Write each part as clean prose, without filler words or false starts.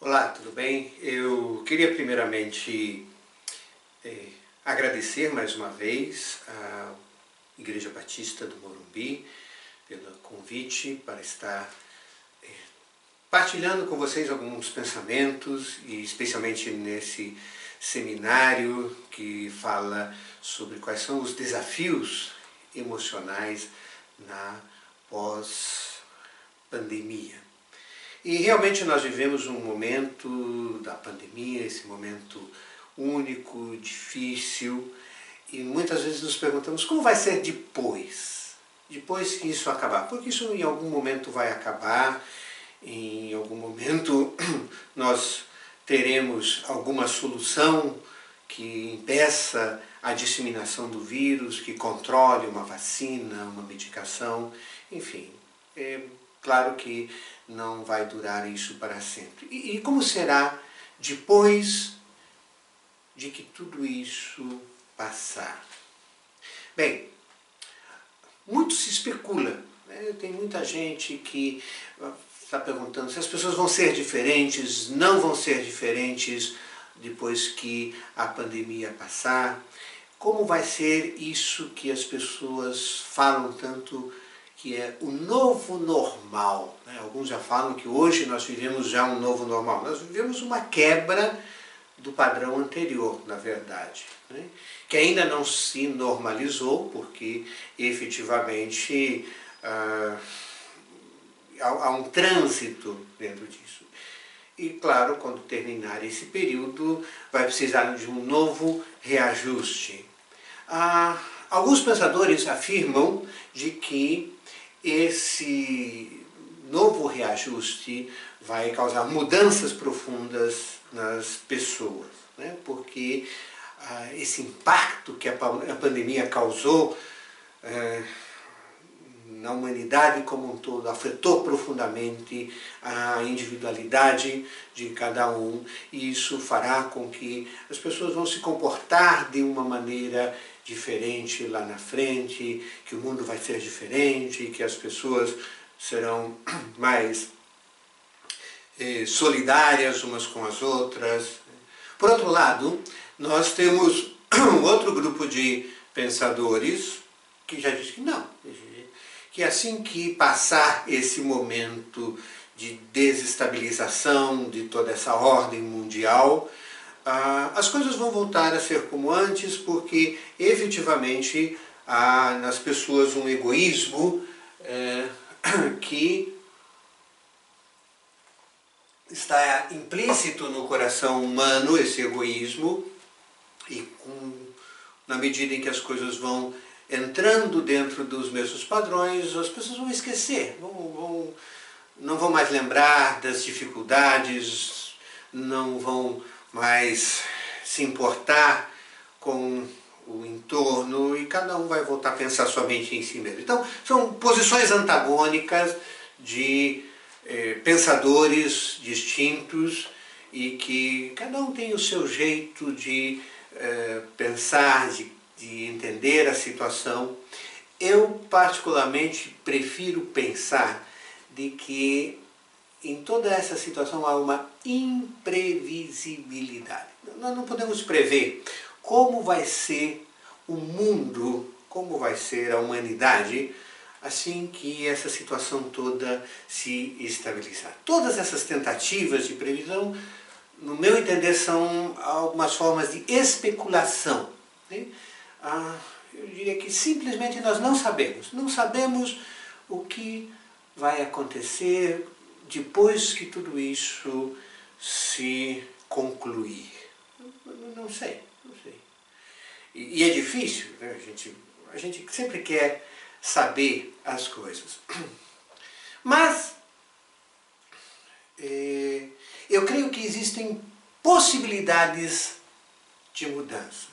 Olá, tudo bem? Eu queria primeiramente agradecer mais uma vez à Igreja Batista do Morumbi pelo convite para estar partilhando com vocês alguns pensamentos e especialmente nesse seminário que fala sobre quais são os desafios emocionais na pós-pandemia. E realmente nós vivemos um momento da pandemia, esse momento único, difícil, e muitas vezes nos perguntamos como vai ser depois que isso acabar, porque isso em algum momento vai acabar, em algum momento nós teremos alguma solução que impeça a disseminação do vírus, que controle uma vacina, uma medicação, enfim, é claro que não vai durar isso para sempre. E como será depois de que tudo isso passar? Bem, muito se especula, né? Tem muita gente que está perguntando se as pessoas vão ser diferentes, não vão ser diferentes depois que a pandemia passar. Como vai ser isso que as pessoas falam tanto que é o novo normal, né? Alguns já falam que hoje nós vivemos já um novo normal. Nós vivemos uma quebra do padrão anterior, na verdade, né? Que ainda não se normalizou, porque efetivamente há um trânsito dentro disso. E claro, quando terminar esse período, vai precisar de um novo reajuste. Alguns pensadores afirmam de que esse novo reajuste vai causar mudanças profundas nas pessoas, né? Porque esse impacto que a pandemia causou na humanidade como um todo afetou profundamente a individualidade de cada um, e isso fará com que as pessoas vão se comportar de uma maneira diferente lá na frente, que o mundo vai ser diferente, que as pessoas serão mais solidárias umas com as outras. Por outro lado, nós temos um outro grupo de pensadores que já diz que não, que assim que passar esse momento de desestabilização de toda essa ordem mundial, as coisas vão voltar a ser como antes, porque efetivamente há nas pessoas um egoísmo que está implícito no coração humano, esse egoísmo, e na medida em que as coisas vão entrando dentro dos mesmos padrões, as pessoas vão esquecer, não vão mais lembrar das dificuldades, não vão mais se importar com o entorno, e cada um vai voltar a pensar somente em si mesmo. Então, são posições antagônicas de pensadores distintos, e que cada um tem o seu jeito de pensar, de entender a situação. Eu particularmente prefiro pensar de que em toda essa situação há uma imprevisibilidade. Nós não podemos prever como vai ser o mundo, como vai ser a humanidade, assim que essa situação toda se estabilizar. Todas essas tentativas de previsão, no meu entender, são algumas formas de especulação, né? Eu diria que simplesmente nós não sabemos o que vai acontecer depois que tudo isso se concluir. Não sei. E é difícil, né? A gente sempre quer saber as coisas. Mas eu creio que existem possibilidades de mudança.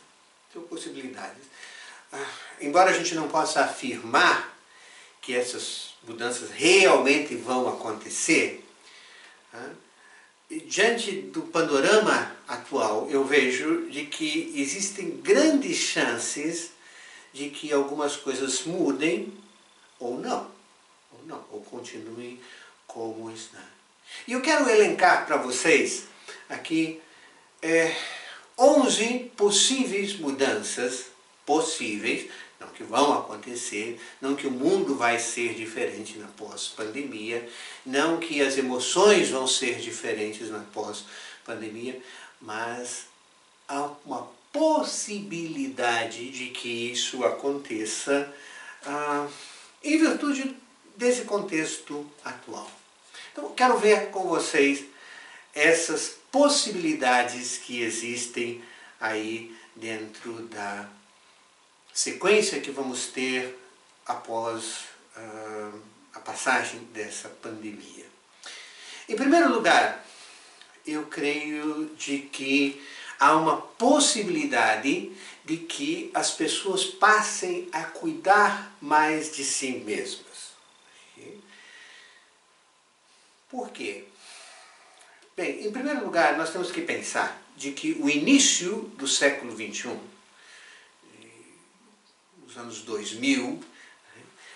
Embora a gente não possa afirmar que essas mudanças realmente vão acontecer, diante do panorama atual, eu vejo de que existem grandes chances de que algumas coisas mudem ou não, ou continuem como está. E eu quero elencar para vocês aqui 11 possíveis mudanças, não que vão acontecer, não que o mundo vai ser diferente na pós-pandemia, não que as emoções vão ser diferentes na pós-pandemia, mas há uma possibilidade de que isso aconteça em virtude desse contexto atual. Então, quero ver com vocês essas possibilidades que existem aí dentro da sequência que vamos ter após a passagem dessa pandemia. Em primeiro lugar, eu creio de que há uma possibilidade de que as pessoas passem a cuidar mais de si mesmas. Por quê? Bem, em primeiro lugar, nós temos que pensar de que o início do século XXI, os anos 2000,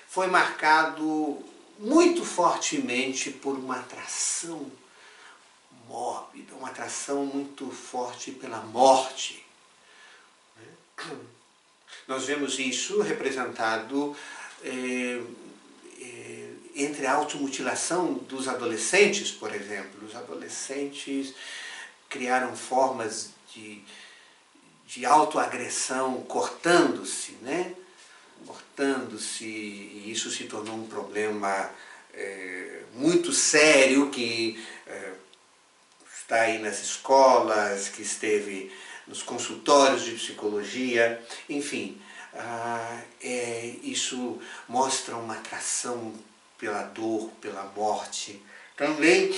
foi marcado muito fortemente por uma atração mórbida, uma atração muito forte pela morte. Nós vemos isso representado entre a automutilação dos adolescentes, por exemplo. Os adolescentes criaram formas de autoagressão cortando-se, né? Cortando-se, e isso se tornou um problema muito sério que está aí nas escolas, que esteve nos consultórios de psicologia, enfim. Isso mostra uma atração pela dor, pela morte. Também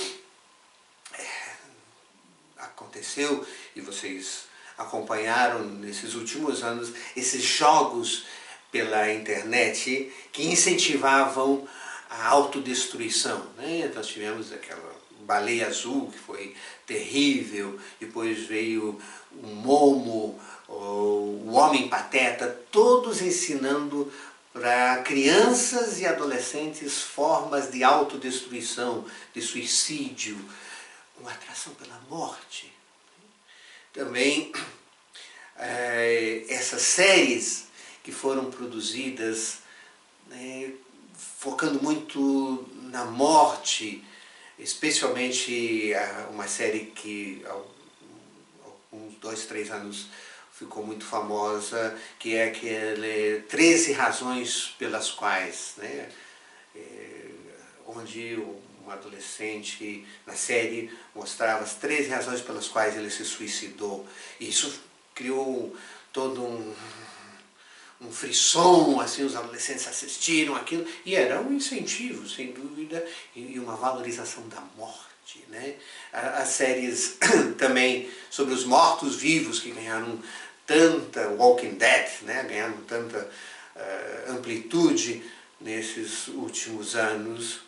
aconteceu, e vocês acompanharam nesses últimos anos, esses jogos pela internet que incentivavam a autodestruição, né? Nós tivemos aquela Baleia Azul, que foi terrível, depois veio o Momo, o Homem Pateta, todos ensinando para crianças e adolescentes formas de autodestruição, de suicídio, uma atração pela morte. Também essas séries que foram produzidas focando muito na morte, especialmente uma série que há uns 2, 3 anos ficou muito famosa, que é aquele 13 razões pelas quais, né? Onde um adolescente na série mostrava as 13 razões pelas quais ele se suicidou. E isso criou todo um frisson, assim, os adolescentes assistiram aquilo, e era um incentivo, sem dúvida, e uma valorização da morte, né? As séries também sobre os mortos-vivos, que ganharam tanta, Walking Dead, né? Ganharam tanta amplitude nesses últimos anos.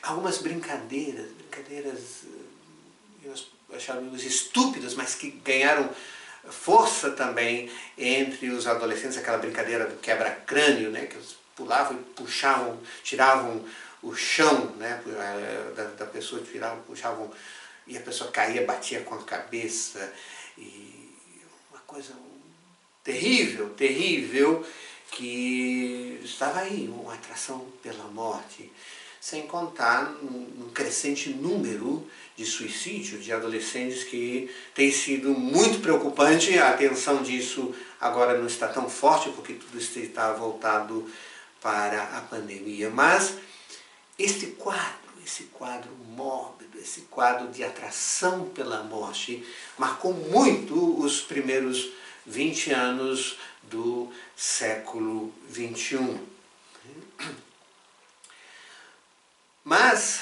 Algumas brincadeiras eu achava estúpidas, mas que ganharam força também entre os adolescentes, aquela brincadeira do quebra-crânio, né, que eles pulavam e puxavam, tiravam o chão, né, da pessoa, puxavam, e a pessoa caía, batia com a cabeça, e uma coisa terrível, terrível, que estava aí, uma atração pela morte. Sem contar num crescente número de suicídios de adolescentes, que tem sido muito preocupante. A atenção disso agora não está tão forte, porque tudo está voltado para a pandemia. Mas esse quadro mórbido, esse quadro de atração pela morte, marcou muito os primeiros 20 anos do século XXI. Mas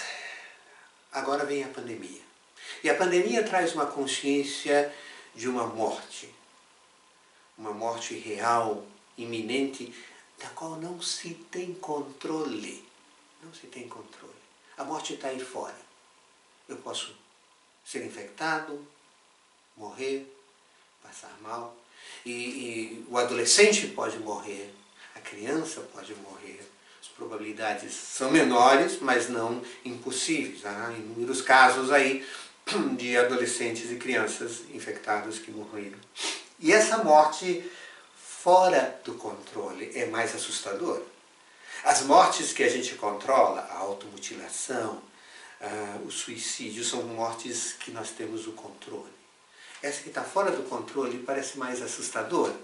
agora vem a pandemia. E a pandemia traz uma consciência de uma morte real, iminente, da qual não se tem controle. Não se tem controle. A morte está aí fora. Eu posso ser infectado, morrer, passar mal. E o adolescente pode morrer, a criança pode morrer, As probabilidades são menores, mas não impossíveis. Há inúmeros casos aí de adolescentes e crianças infectados que morreram. E essa morte fora do controle é mais assustadora. As mortes que a gente controla, a automutilação, o suicídio, são mortes que nós temos o controle. Essa que está fora do controle parece mais assustadora.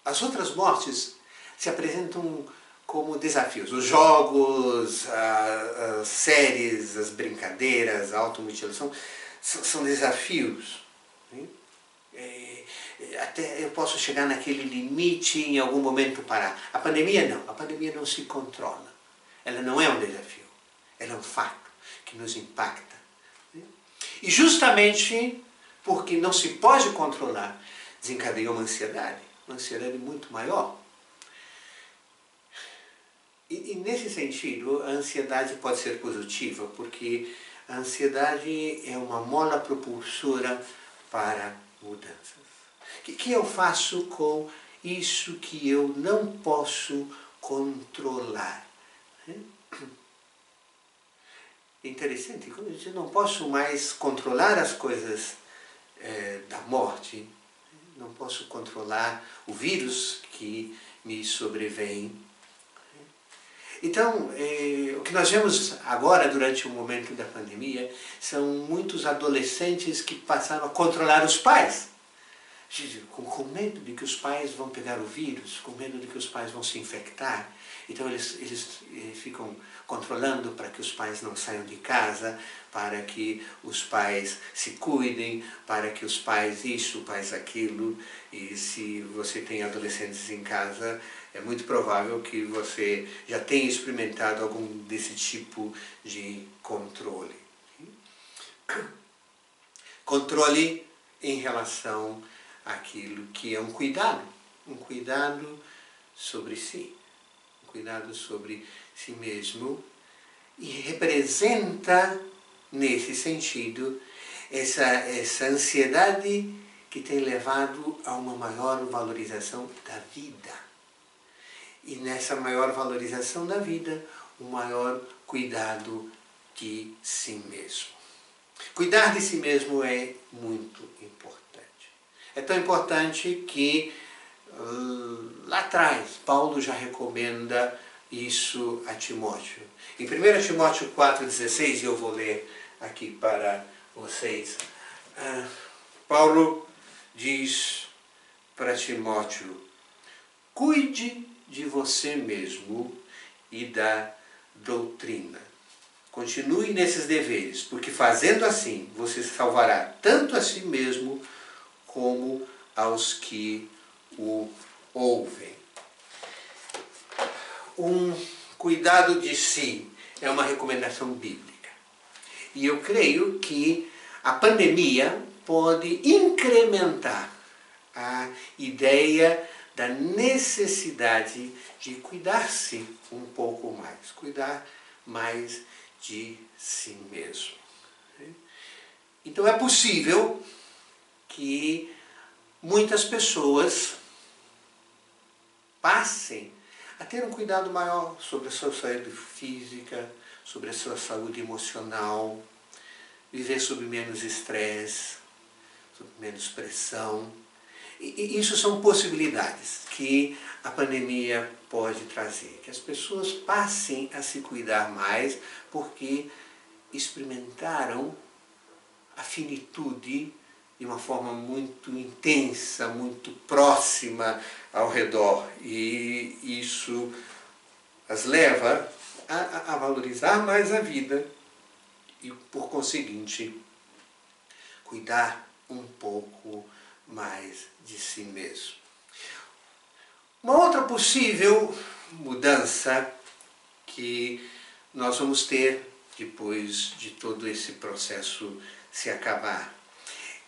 As outras mortes se apresentam como desafios. Os jogos, as séries, as brincadeiras, a automutilação são desafios. Até eu posso chegar naquele limite e em algum momento parar. A pandemia não. A pandemia não se controla. Ela não é um desafio. Ela é um fato que nos impacta. E justamente porque não se pode controlar, desencadeia uma ansiedade muito maior. E nesse sentido, a ansiedade pode ser positiva, porque a ansiedade é uma mola propulsora para mudanças. O que eu faço com isso que eu não posso controlar? É interessante, quando eu não posso mais controlar as coisas da morte, não posso controlar o vírus que me sobrevém. Então, o que nós vemos agora, durante o momento da pandemia, são muitos adolescentes que passaram a controlar os pais. Com medo de que os pais vão pegar o vírus, com medo de que os pais vão se infectar. Então eles ficam controlando para que os pais não saiam de casa, para que os pais se cuidem, para que os pais isso, pais aquilo. E se você tem adolescentes em casa, é muito provável que você já tenha experimentado algum desse tipo de controle. Controle em relação àquilo que é um cuidado sobre si, um cuidado sobre si mesmo, e representa, nesse sentido, essa ansiedade que tem levado a uma maior valorização da vida. E nessa maior valorização da vida, um maior cuidado de si mesmo. Cuidar de si mesmo é muito importante. É tão importante que lá atrás Paulo já recomenda isso a Timóteo. Em 1 Timóteo 4,16, eu vou ler aqui para vocês, Paulo diz para Timóteo: cuide de você mesmo e da doutrina. Continue nesses deveres, porque fazendo assim você salvará tanto a si mesmo como aos que o ouvem. Um cuidado de si é uma recomendação bíblica. E eu creio que a pandemia pode incrementar a ideia da necessidade de cuidar-se um pouco mais, cuidar mais de si mesmo. Então é possível que muitas pessoas passem a ter um cuidado maior sobre a sua saúde física, sobre a sua saúde emocional, viver sob menos estresse, sob menos pressão. E isso são possibilidades que a pandemia pode trazer, que as pessoas passem a se cuidar mais porque experimentaram a finitude de uma forma muito intensa, muito próxima ao redor. E isso as leva a valorizar mais a vida e, por conseguinte, cuidar um pouco mais de si mesmo. Uma outra possível mudança que nós vamos ter depois de todo esse processo se acabar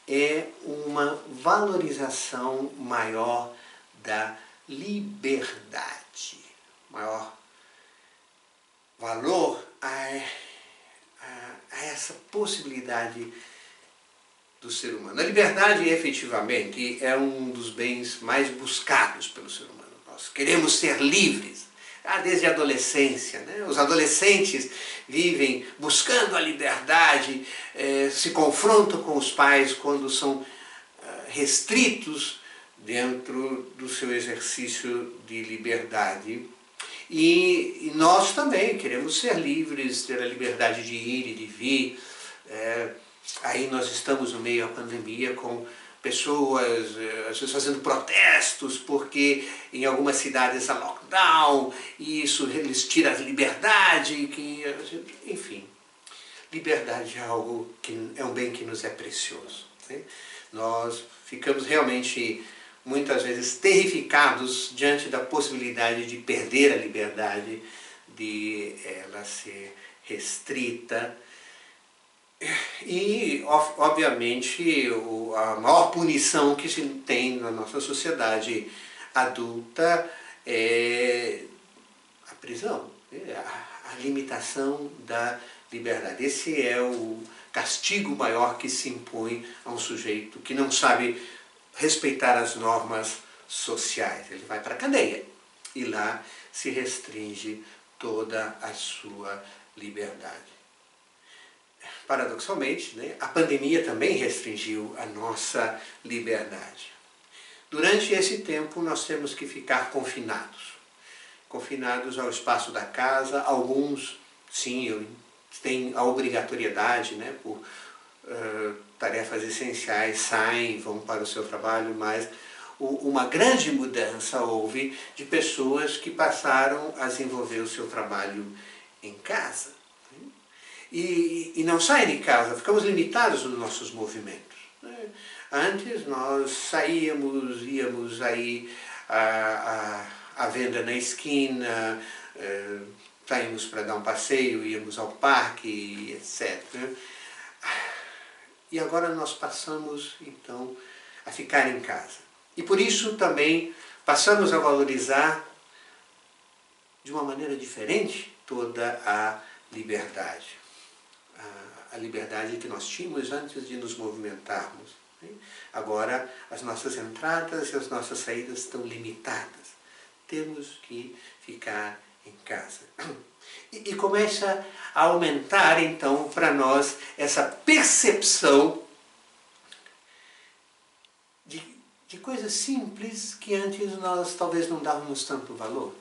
é uma valorização maior da liberdade, maior valor a essa possibilidade do ser humano. A liberdade, efetivamente, é um dos bens mais buscados pelo ser humano. Nós queremos ser livres. Desde a adolescência, né? Os adolescentes vivem buscando a liberdade, se confrontam com os pais quando são restritos dentro do seu exercício de liberdade. E nós também queremos ser livres, ter a liberdade de ir e de vir. Aí nós estamos no meio da pandemia com pessoas, às vezes fazendo protestos porque em algumas cidades há lockdown e isso lhes tira a liberdade, enfim. Liberdade é algo que é um bem que nos é precioso, né? Nós ficamos realmente muitas vezes terrificados diante da possibilidade de perder a liberdade, de ela ser restrita. E, obviamente, a maior punição que se tem na nossa sociedade adulta é a prisão, a limitação da liberdade. Esse é o castigo maior que se impõe a um sujeito que não sabe respeitar as normas sociais. Ele vai para a cadeia e lá se restringe toda a sua liberdade. Paradoxalmente, né, a pandemia também restringiu a nossa liberdade. Durante esse tempo nós temos que ficar confinados ao espaço da casa. Alguns, sim, têm a obrigatoriedade, né, por tarefas essenciais, saem, vão para o seu trabalho, mas uma grande mudança houve de pessoas que passaram a desenvolver o seu trabalho em casa. E não saem de casa, ficamos limitados nos nossos movimentos, né? Antes nós saíamos, íamos aí à venda na esquina, saímos para dar um passeio, íamos ao parque, etc. E agora nós passamos, então, a ficar em casa. E por isso também passamos a valorizar de uma maneira diferente toda a liberdade. A liberdade que nós tínhamos antes de nos movimentarmos, né? Agora as nossas entradas e as nossas saídas estão limitadas. Temos que ficar em casa. E começa a aumentar então para nós essa percepção de coisas simples que antes nós talvez não dávamos tanto valor.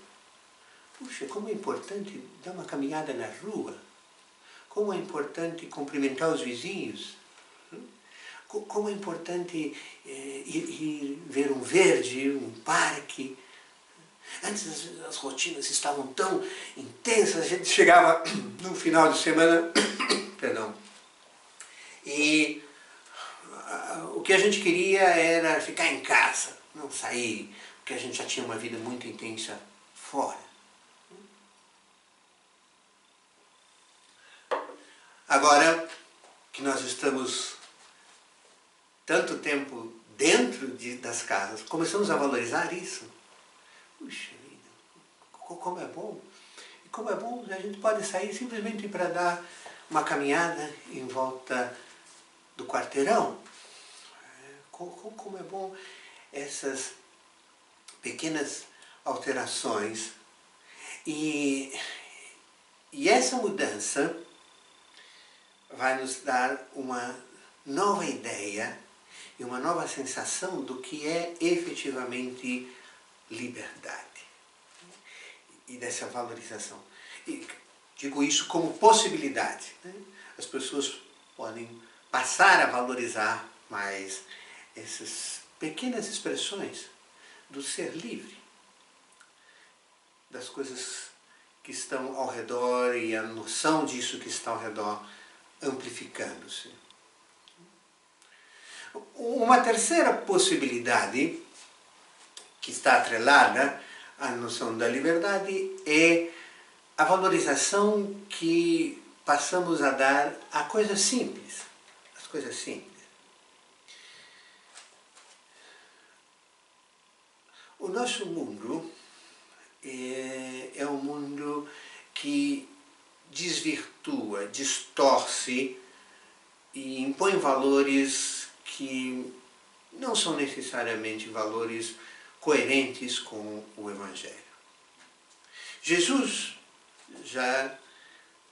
Puxa, como é importante dar uma caminhada na rua. Como é importante cumprimentar os vizinhos. Como é importante ir ver um verde, um parque. Antes as rotinas estavam tão intensas, a gente chegava no final de semana, perdão, e o que a gente queria era ficar em casa, não sair, porque a gente já tinha uma vida muito intensa fora. Agora que nós estamos tanto tempo dentro das casas, começamos a valorizar isso. Puxa vida, como é bom. E como é bom, a gente pode sair simplesmente para dar uma caminhada em volta do quarteirão. Como é bom essas pequenas alterações. E essa mudança vai nos dar uma nova ideia e uma nova sensação do que é efetivamente liberdade e dessa valorização. E digo isso como possibilidade, né? As pessoas podem passar a valorizar mais essas pequenas expressões do ser livre, das coisas que estão ao redor e a noção disso que está ao redor amplificando-se. Uma terceira possibilidade que está atrelada à noção da liberdade é a valorização que passamos a dar a coisas simples. As coisas simples. O nosso mundo é um mundo que desvirtua, distorce e impõe valores que não são necessariamente valores coerentes com o Evangelho. Jesus, já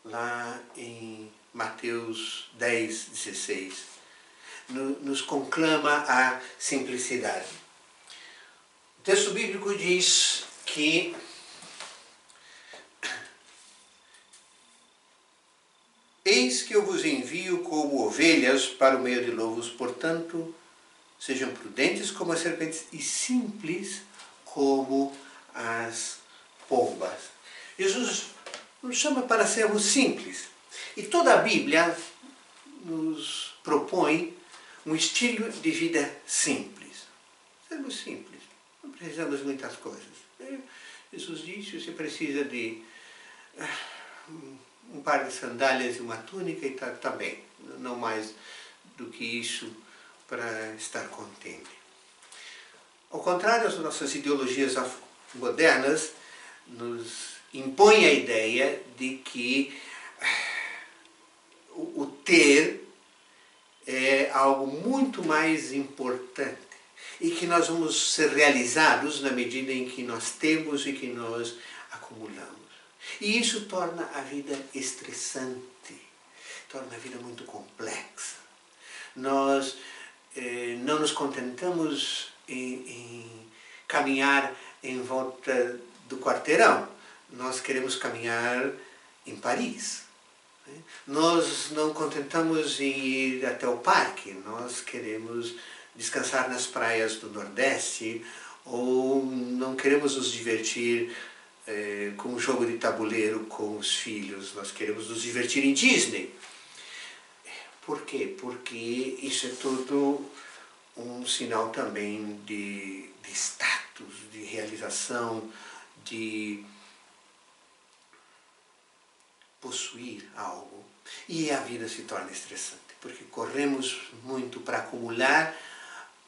lá em Mateus 10, 16, nos conclama a simplicidade. O texto bíblico diz que eis que eu vos envio como ovelhas para o meio de lobos, portanto, sejam prudentes como as serpentes e simples como as pombas. Jesus nos chama para sermos simples. E toda a Bíblia nos propõe um estilo de vida simples. Sermos simples. Não precisamos de muitas coisas. Jesus disse, você precisa de um par de sandálias e uma túnica e está bem. Não mais do que isso para estar contente. Ao contrário, as nossas ideologias modernas nos impõem a ideia de que o ter é algo muito mais importante e que nós vamos ser realizados na medida em que nós temos e que nós acumulamos. E isso torna a vida estressante, torna a vida muito complexa. Nós não nos contentamos em caminhar em volta do quarteirão. Nós queremos caminhar em Paris. Nós não contentamos em ir até o parque. Nós queremos descansar nas praias do Nordeste ou não queremos nos divertir com um jogo de tabuleiro com os filhos. Nós queremos nos divertir em Disney. Por quê? Porque isso é tudo um sinal também de status, de realização, de possuir algo. E a vida se torna estressante, porque corremos muito para acumular,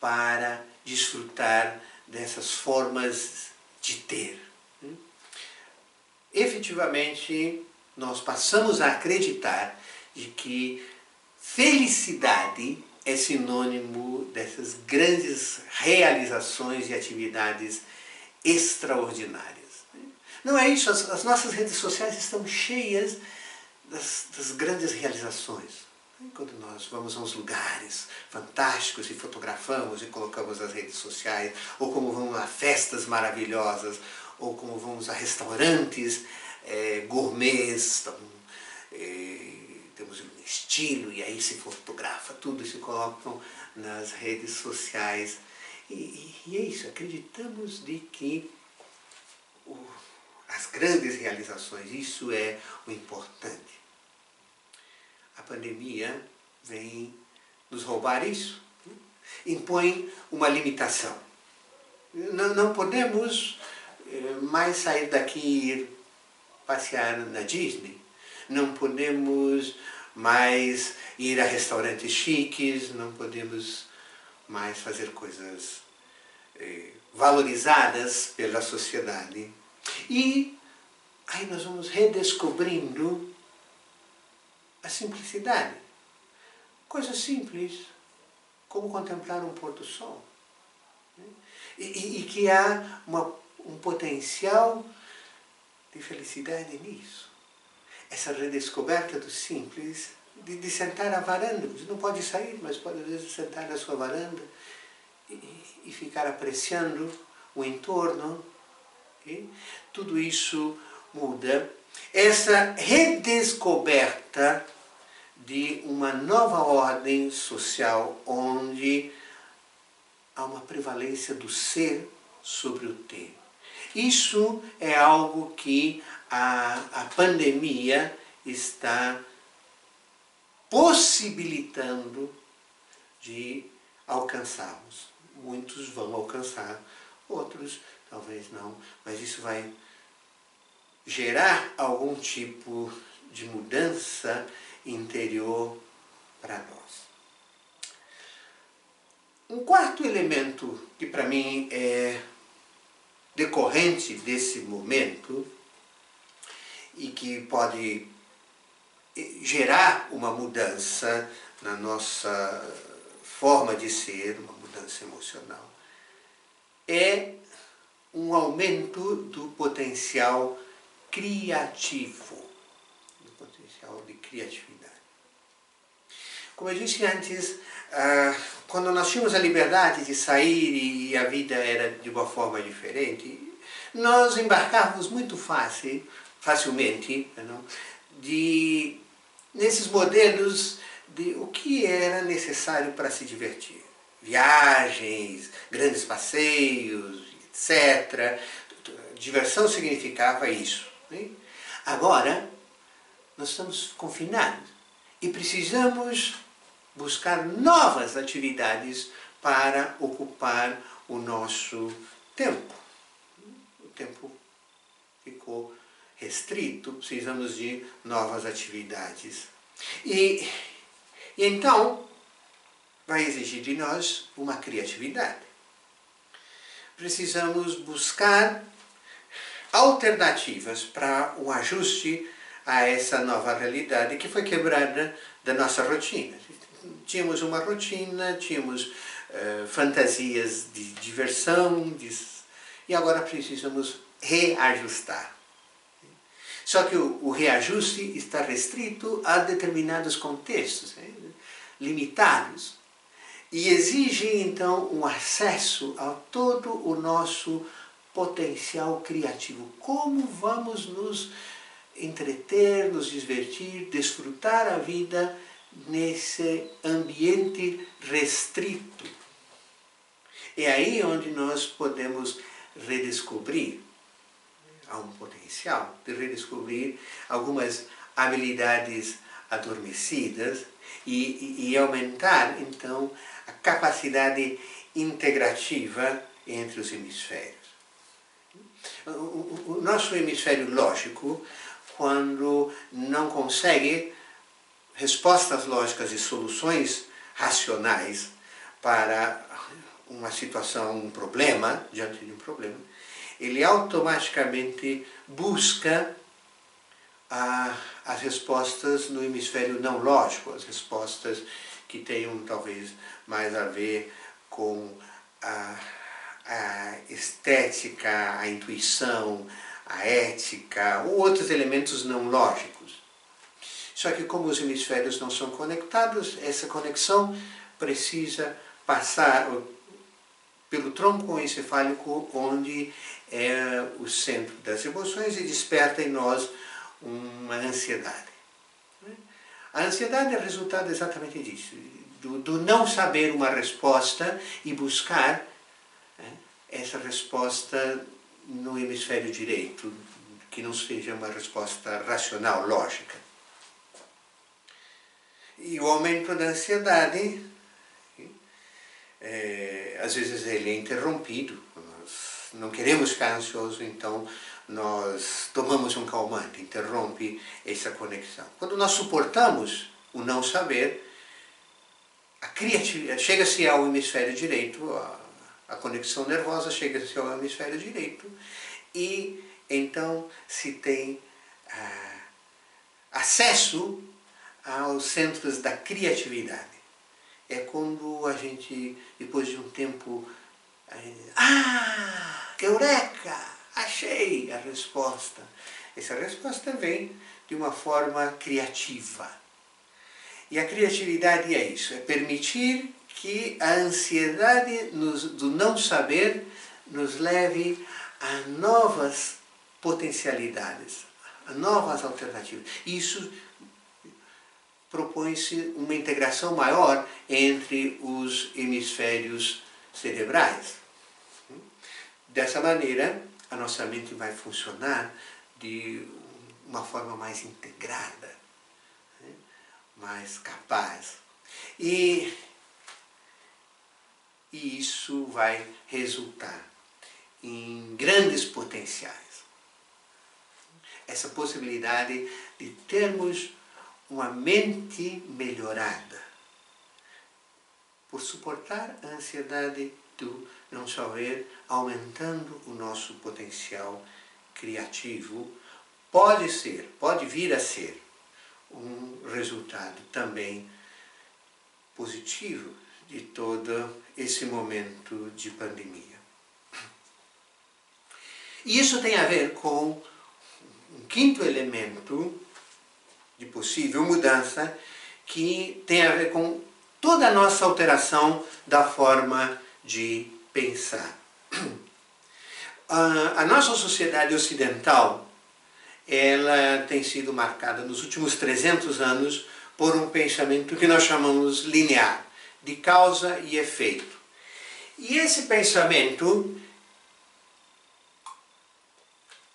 para desfrutar dessas formas de ter. Efetivamente, nós passamos a acreditar de que felicidade é sinônimo dessas grandes realizações e atividades extraordinárias. Não é isso, as nossas redes sociais estão cheias das grandes realizações. Quando nós vamos a uns lugares fantásticos e fotografamos e colocamos nas redes sociais, ou como vamos a festas maravilhosas, ou como vamos a restaurantes gourmets, temos um estilo e aí se fotografa tudo e se colocam nas redes sociais. E é isso, acreditamos de que as grandes realizações, isso é o importante. A pandemia vem nos roubar isso, impõe uma limitação. Não podemos mais sair daqui e ir passear na Disney. Não podemos mais ir a restaurantes chiques, não podemos mais fazer coisas valorizadas pela sociedade. E aí nós vamos redescobrindo a simplicidade. Coisas simples, como contemplar um pôr do sol. E que há um potencial de felicidade nisso. Essa redescoberta do simples, de sentar à varanda. Você não pode sair, mas pode às vezes sentar na sua varanda e ficar apreciando o entorno. Tudo isso muda. Essa redescoberta de uma nova ordem social onde há uma prevalência do ser sobre o ter. Isso é algo que a pandemia está possibilitando de alcançarmos. Muitos vão alcançar, outros talvez não, mas isso vai gerar algum tipo de mudança interior para nós. Um quarto elemento que para mim é decorrente desse momento e que pode gerar uma mudança na nossa forma de ser, uma mudança emocional, é um aumento do potencial criativo, do potencial de criatividade. Como eu disse antes, quando nós tínhamos a liberdade de sair e a vida era de uma forma diferente, nós embarcávamos muito facilmente, não? Nesses modelos de o que era necessário para se divertir. Viagens, grandes passeios, etc. Diversão significava isso. Né? Agora, nós estamos confinados e precisamos buscar novas atividades para ocupar o nosso tempo. O tempo ficou restrito, precisamos de novas atividades. E então, vai exigir de nós uma criatividade. Precisamos buscar alternativas para o ajuste a essa nova realidade que foi quebrada da nossa rotina. Tínhamos uma rotina, tínhamos fantasias de diversão, e agora precisamos reajustar. Só que o reajuste está restrito a determinados contextos, né, limitados, e exige então um acesso a todo o nosso potencial criativo. Como vamos nos entreter, nos divertir, desfrutar a vida nesse ambiente restrito? É aí onde nós podemos redescobrir, há um potencial de redescobrir algumas habilidades adormecidas e aumentar, então, a capacidade integrativa entre os hemisférios. O nosso hemisfério lógico, quando não consegue respostas lógicas e soluções racionais para uma situação, um problema, diante de um problema, ele automaticamente busca as respostas no hemisfério não lógico, as respostas que tenham talvez mais a ver com a estética, a intuição, a ética ou outros elementos não lógicos. Só que como os hemisférios não são conectados, essa conexão precisa passar pelo tronco encefálico, onde é o centro das emoções, e desperta em nós uma ansiedade. A ansiedade é resultado exatamente disso, do não saber uma resposta e buscar essa resposta no hemisfério direito, que não seja uma resposta racional, lógica. E o aumento da ansiedade, às vezes ele é interrompido, nós não queremos ficar ansiosos, então nós tomamos um calmante, interrompe essa conexão. Quando nós suportamos o não saber, a criatividade chega-se ao hemisfério direito, a conexão nervosa chega-se ao hemisfério direito, e então se tem acesso aos centros da criatividade. É quando a gente, depois de um tempo, eureka! Achei a resposta. Essa resposta vem de uma forma criativa. E a criatividade é isso, é permitir que a ansiedade do não saber nos leve a novas potencialidades, a novas alternativas. Isso propõe-se uma integração maior entre os hemisférios cerebrais. Dessa maneira, a nossa mente vai funcionar de uma forma mais integrada, mais capaz. E isso vai resultar em grandes potenciais. Essa possibilidade de termos uma mente melhorada por suportar a ansiedade do não saber, aumentando o nosso potencial criativo, pode vir a ser um resultado também positivo de todo esse momento de pandemia. E isso tem a ver com um quinto elemento de possível mudança, que tem a ver com toda a nossa alteração da forma de pensar. A nossa sociedade ocidental, ela tem sido marcada nos últimos 300 anos por um pensamento que nós chamamos linear, de causa e efeito. E esse pensamento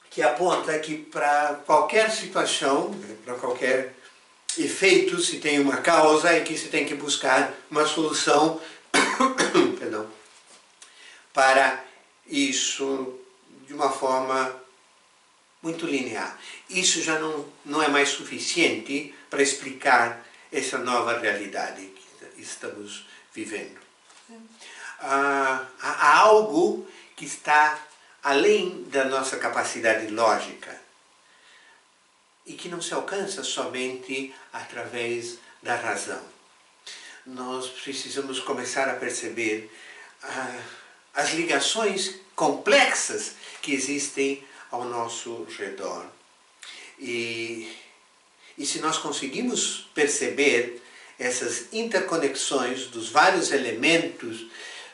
que aponta que para qualquer situação, para qualquer efeito, se tem uma causa e que se tem que buscar uma solução perdão, para isso de uma forma muito linear. Isso já não é mais suficiente para explicar essa nova realidade que estamos vivendo. Há algo que está além da nossa capacidade lógica e que não se alcança somente através da razão. Nós precisamos começar a perceber as ligações complexas que existem ao nosso redor. E se nós conseguimos perceber essas interconexões dos vários elementos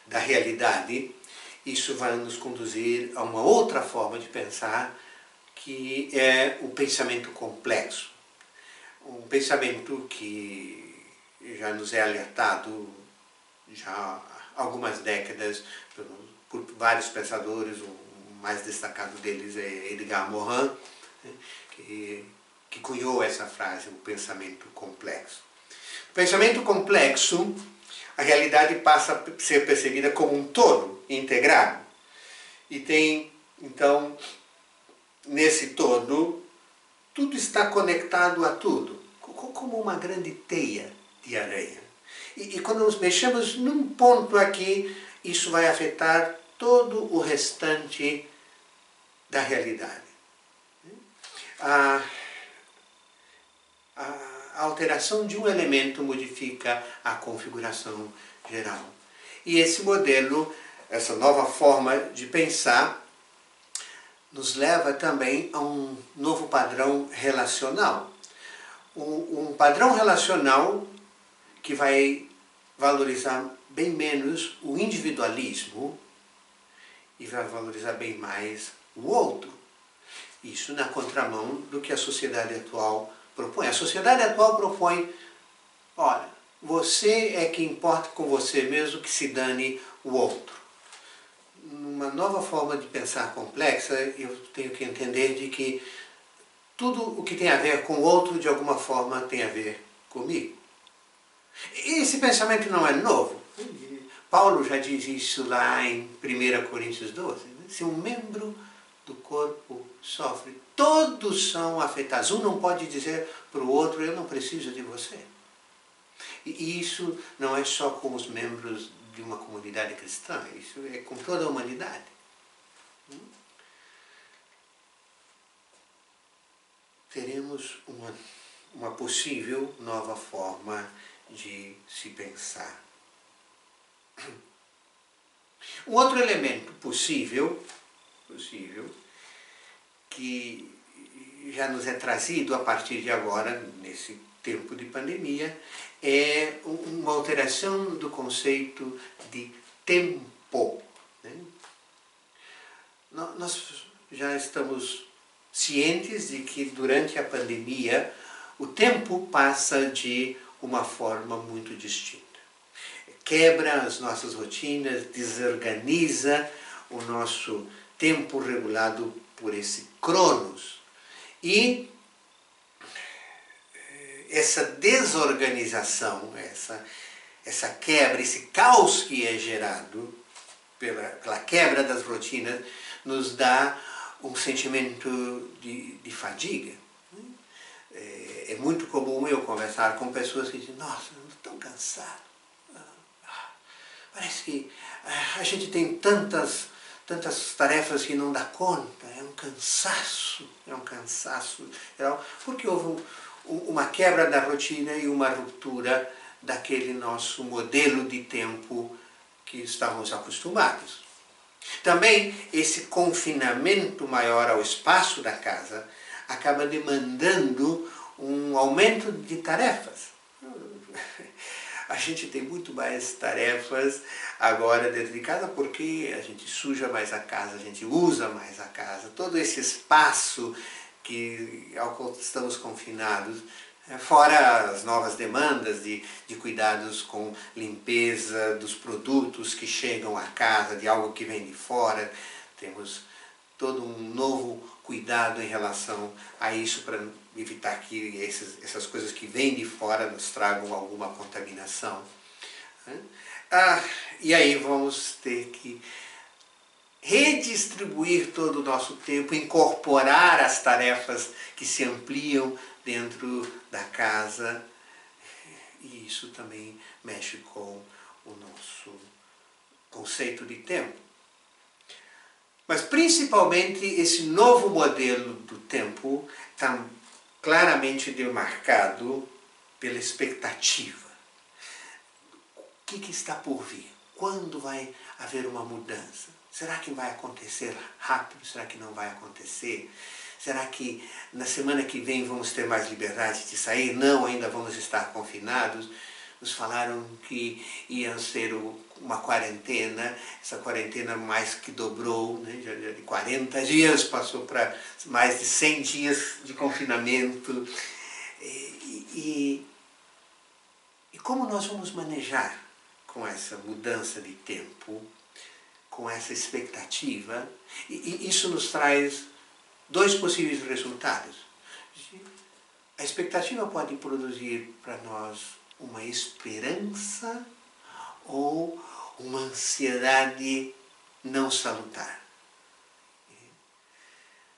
da realidade, isso vai nos conduzir a uma outra forma de pensar, que é o pensamento complexo. Um pensamento que já nos é alertado já há algumas décadas por vários pensadores. O mais destacado deles é Edgar Morin, que cunhou essa frase, o pensamento complexo. O pensamento complexo, a realidade passa a ser percebida como um todo, integrado. E tem, então, nesse todo, tudo está conectado a tudo, como uma grande teia de areia. E quando nos mexemos num ponto aqui, isso vai afetar todo o restante da realidade. A alteração de um elemento modifica a configuração geral. E esse modelo, essa nova forma de pensar, nos leva também a um novo padrão relacional. Um padrão relacional que vai valorizar bem menos o individualismo e vai valorizar bem mais o outro. Isso na contramão do que a sociedade atual propõe. A sociedade atual propõe, olha, você é que importa com você mesmo, que se dane o outro. Numa nova forma de pensar complexa, eu tenho que entender de que tudo o que tem a ver com o outro, de alguma forma, tem a ver comigo. E esse pensamento não é novo. Paulo já diz isso lá em 1 Coríntios 12. Se um membro do corpo sofre, todos são afetados. Um não pode dizer para o outro, eu não preciso de você. E isso não é só com os membros de uma comunidade cristã, isso é com toda a humanidade. Teremos uma possível nova forma de se pensar. Um outro elemento possível que já nos é trazido a partir de agora, nesse tempo de pandemia, é uma alteração do conceito de tempo. Nós já estamos cientes de que durante a pandemia o tempo passa de uma forma muito distinta. Quebra as nossas rotinas, desorganiza o nosso tempo regulado por esse cronos. E essa desorganização, essa quebra, esse caos que é gerado pela quebra das rotinas, nos dá um sentimento de fadiga. É muito comum eu conversar com pessoas que dizem, nossa, eu estou tão cansado. Parece que a gente tem tantas tarefas que não dá conta, é um cansaço, porque houve uma quebra da rotina e uma ruptura daquele nosso modelo de tempo que estávamos acostumados. Também esse confinamento maior ao espaço da casa acaba demandando um aumento de tarefas. A gente tem muito mais tarefas agora dentro de casa porque a gente suja mais a casa, a gente usa mais a casa. Todo esse espaço ao qual estamos confinados, fora as novas demandas de cuidados com limpeza dos produtos que chegam à casa, de algo que vem de fora, temos todo um novo cuidado em relação a isso para evitar que essas coisas que vêm de fora nos tragam alguma contaminação. E aí vamos ter que redistribuir todo o nosso tempo, incorporar as tarefas que se ampliam dentro da casa, e isso também mexe com o nosso conceito de tempo. Mas principalmente esse novo modelo do tempo está claramente demarcado pela expectativa. O que está por vir? Quando vai haver uma mudança? Será que vai acontecer rápido? Será que não vai acontecer? Será que na semana que vem vamos ter mais liberdade de sair? Não, ainda vamos estar confinados. Nos falaram que ia ser uma quarentena, essa quarentena mais que dobrou, né? Já de 40 dias passou para mais de 100 dias de confinamento. E como nós vamos manejar com essa mudança de tempo, com essa expectativa? E isso nos traz dois possíveis resultados. A expectativa pode produzir para nós uma esperança ou uma ansiedade não salutar.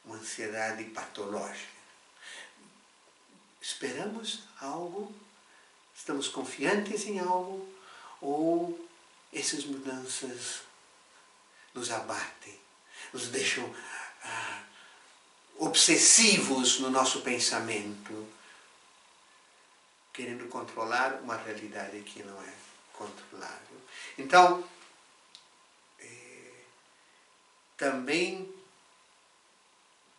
Uma ansiedade patológica. Esperamos algo, estamos confiantes em algo, ou essas mudanças nos abatem, nos deixam obsessivos no nosso pensamento, querendo controlar uma realidade que não é controlável. Então, também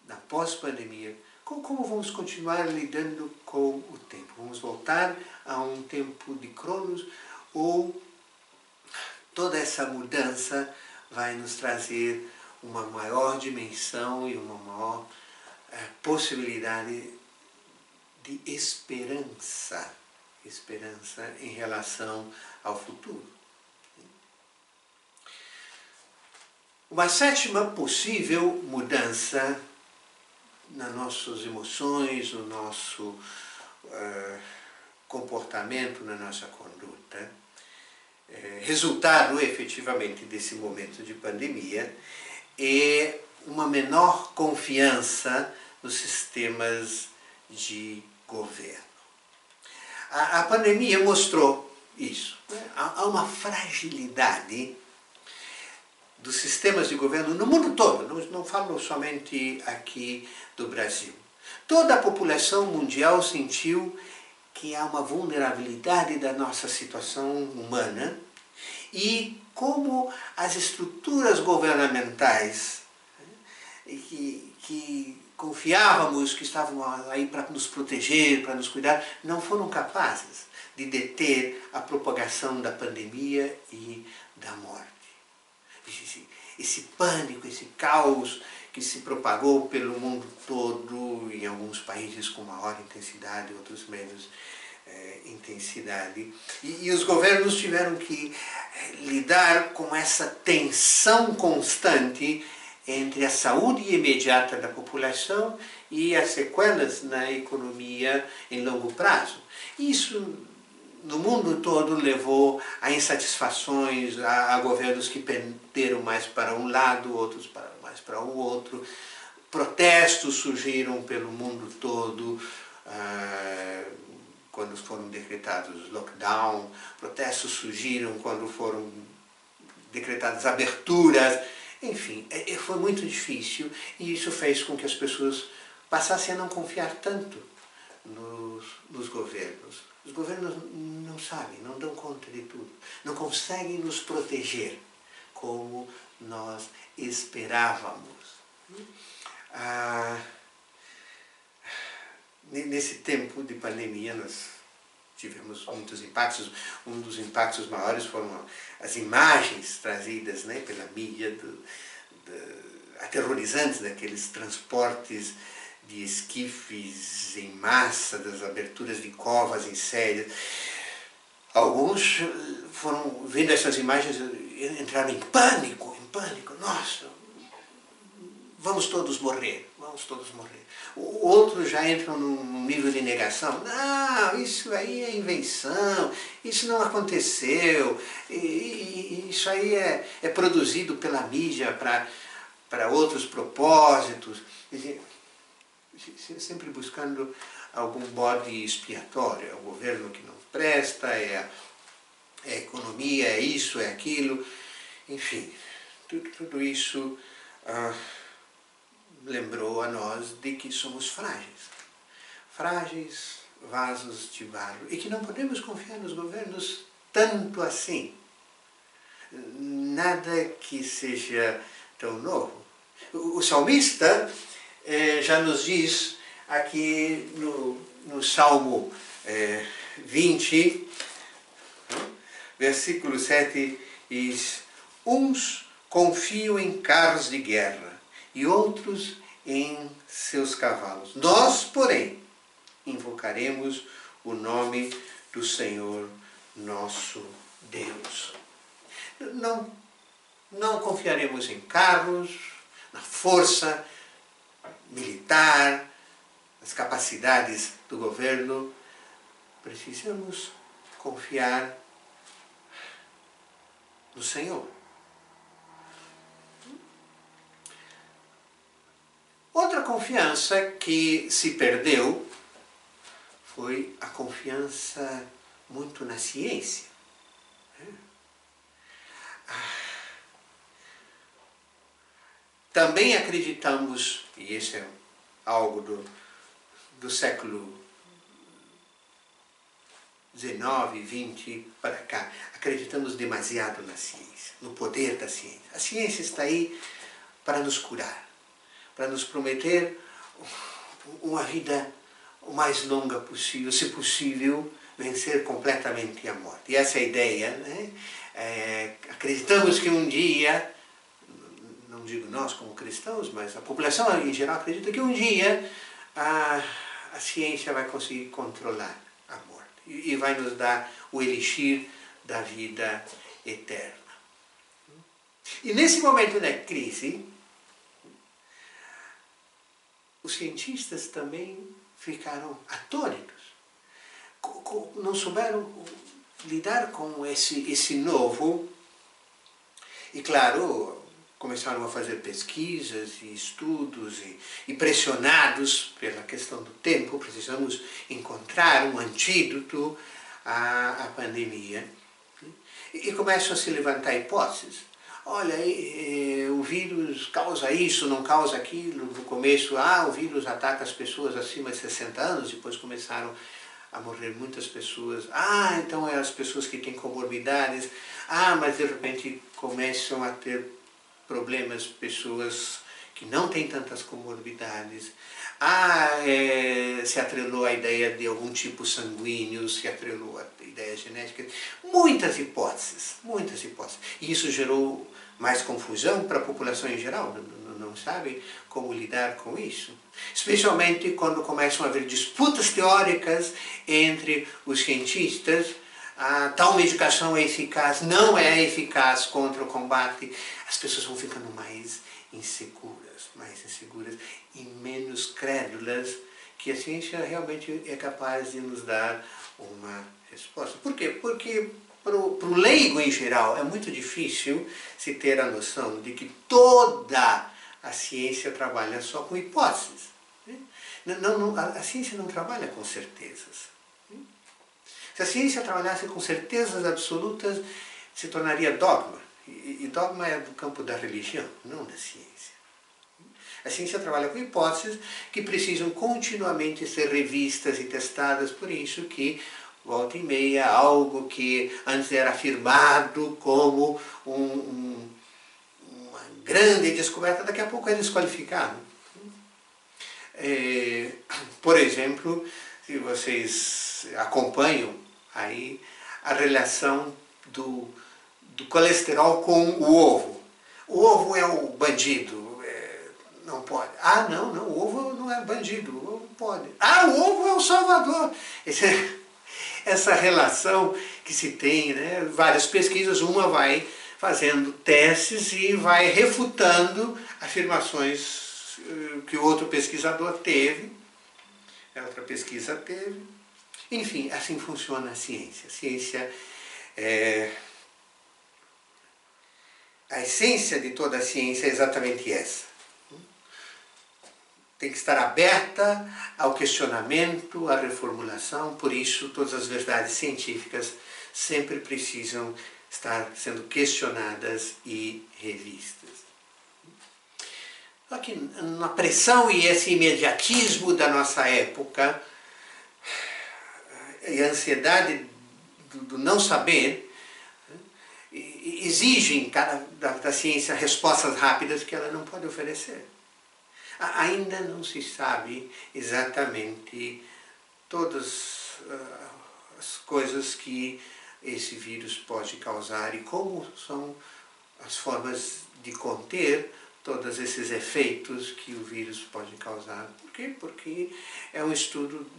na pós-pandemia, como vamos continuar lidando com o tempo? Vamos voltar a um tempo de Cronos, ou toda essa mudança vai nos trazer uma maior dimensão e uma maior possibilidade de esperança em relação ao futuro? Uma sétima possível mudança nas nossas emoções, no nosso comportamento, na nossa conduta, resultado efetivamente desse momento de pandemia, é uma menor confiança nos sistemas de governo. A pandemia mostrou isso. Há uma fragilidade dos sistemas de governo no mundo todo, não falo somente aqui do Brasil. Toda a população mundial sentiu que há uma vulnerabilidade da nossa situação humana, e como as estruturas governamentais que confiávamos que estavam aí para nos proteger, para nos cuidar, não foram capazes de deter a propagação da pandemia e da morte. Esse pânico, esse caos que se propagou pelo mundo todo, em alguns países com maior intensidade, outros menos intensidade. E os governos tiveram que lidar com essa tensão constante entre a saúde imediata da população e as sequelas na economia em longo prazo. Isso no mundo todo levou a insatisfações, a governos que penderam mais para um lado, outros mais para o outro. Protestos surgiram pelo mundo todo quando foram decretados lockdown, protestos surgiram quando foram decretadas aberturas. Enfim, foi muito difícil, e isso fez com que as pessoas passassem a não confiar tanto nos governos. Os governos não sabem, não dão conta de tudo, não conseguem nos proteger como nós esperávamos. Nesse tempo de pandemia nós tivemos muitos impactos. Um dos impactos maiores foram as imagens trazidas, né, pela mídia aterrorizantes daqueles transportes de esquifes em massa, das aberturas de covas em série. Alguns foram, vendo essas imagens, entraram em pânico, nossa, vamos todos morrer. Outros já entram num nível de negação. Não, isso aí é invenção, isso não aconteceu, isso aí é produzido pela mídia para outros propósitos. Sempre buscando algum bode expiatório, é o governo que não presta, é a economia, é isso, é aquilo. Enfim, tudo isso lembrou a nós de que somos frágeis vasos de barro, e que não podemos confiar nos governos tanto assim. Nada que seja tão novo. O salmista já nos diz aqui no Salmo 20, versículo 7, diz: uns confiam em carros de guerra e outros em seus cavalos. Nós, porém, invocaremos o nome do Senhor nosso Deus. Não confiaremos em carros, na força militar, nas capacidades do governo. Precisamos confiar no Senhor. Outra confiança que se perdeu foi a confiança muito na ciência. Também acreditamos, e isso é algo do século XIX, XX para cá, acreditamos demasiado na ciência, no poder da ciência. A ciência está aí para nos curar, para nos prometer uma vida o mais longa possível, se possível, vencer completamente a morte. E essa é a ideia, né? Acreditamos que um dia, não digo nós como cristãos, mas a população em geral acredita que um dia a ciência vai conseguir controlar a morte e vai nos dar o elixir da vida eterna. E nesse momento da crise, os cientistas também ficaram atônitos, não souberam lidar com esse novo, e claro, começaram a fazer pesquisas e estudos e pressionados pela questão do tempo, precisamos encontrar um antídoto à pandemia, e começam a se levantar hipóteses. Olha, o vírus causa isso, não causa aquilo. No começo, o vírus ataca as pessoas acima de 60 anos, depois começaram a morrer muitas pessoas. Então é as pessoas que têm comorbidades. Mas de repente começam a ter problemas pessoas que não têm tantas comorbidades. Se atrelou a ideia de algum tipo sanguíneo, se atrelou a ideia genética. Muitas hipóteses. E isso gerou mais confusão para a população em geral, não sabe como lidar com isso. Especialmente quando começam a haver disputas teóricas entre os cientistas. Tal medicação é eficaz, não é eficaz contra o combate. As pessoas vão ficando mais inseguras e menos crédulas que a ciência realmente é capaz de nos dar uma resposta. Por quê? Porque para o leigo em geral é muito difícil se ter a noção de que toda a ciência trabalha só com hipóteses. A ciência não trabalha com certezas. Se a ciência trabalhasse com certezas absolutas, se tornaria dogma. E dogma é do campo da religião, não da ciência. A ciência trabalha com hipóteses que precisam continuamente ser revistas e testadas, por isso que, volta e meia, algo que antes era afirmado como um grande descoberta, daqui a pouco é desqualificado. Por exemplo, se vocês acompanham aí a relação do colesterol com o ovo. O ovo é o bandido, não pode. Ah, não, o ovo não é bandido, o ovo pode. Ah, o ovo é o salvador. Essa relação que se tem, né? Várias pesquisas, uma vai fazendo testes e vai refutando afirmações que o outro pesquisador teve, a outra pesquisa teve. Enfim, assim funciona a ciência. A ciência a essência de toda a ciência é exatamente essa. Tem que estar aberta ao questionamento, à reformulação, por isso todas as verdades científicas sempre precisam estar sendo questionadas e revistas. Só que na pressão e esse imediatismo da nossa época, e a ansiedade do não saber, exigem da ciência respostas rápidas que ela não pode oferecer. Ainda não se sabe exatamente todas as coisas que esse vírus pode causar e como são as formas de conter todos esses efeitos que o vírus pode causar. Por quê? Porque é um estudo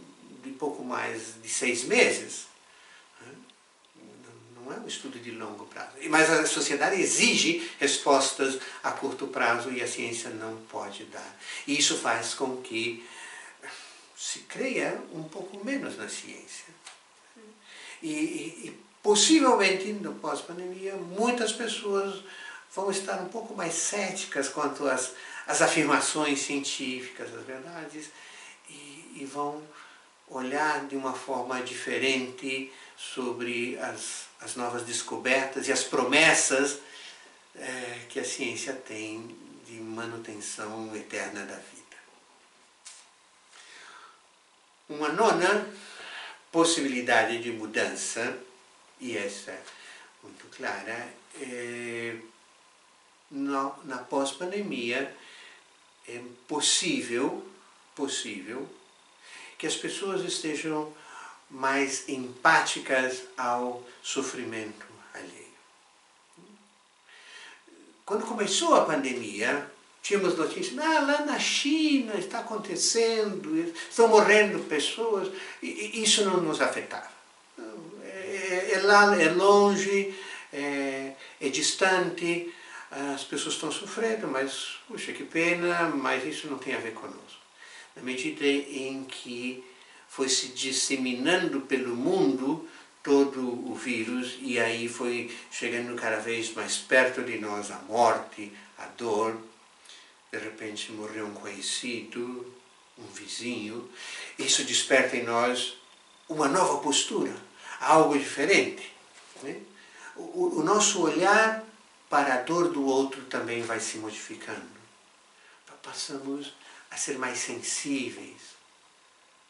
de pouco mais de 6 meses. Não é um estudo de longo prazo. Mas a sociedade exige respostas a curto prazo e a ciência não pode dar. E isso faz com que se creia um pouco menos na ciência. E possivelmente, no pós-pandemia, muitas pessoas vão estar um pouco mais céticas quanto às afirmações científicas, às verdades, e vão olhar de uma forma diferente sobre as novas descobertas e as promessas que a ciência tem de manutenção eterna da vida. Uma nona possibilidade de mudança, e essa é muito clara, na pós-pandemia é possível que as pessoas estejam mais empáticas ao sofrimento alheio. Quando começou a pandemia, tínhamos notícias, lá na China está acontecendo, estão morrendo pessoas, e isso não nos afetava. É longe, é distante, as pessoas estão sofrendo, mas, puxa, que pena, mas isso não tem a ver conosco. Na medida em que foi se disseminando pelo mundo todo o vírus e aí foi chegando cada vez mais perto de nós a morte, a dor. De repente morreu um conhecido, um vizinho. Isso desperta em nós uma nova postura, algo diferente. Né? O nosso olhar para a dor do outro também vai se modificando. Passamos a ser mais sensíveis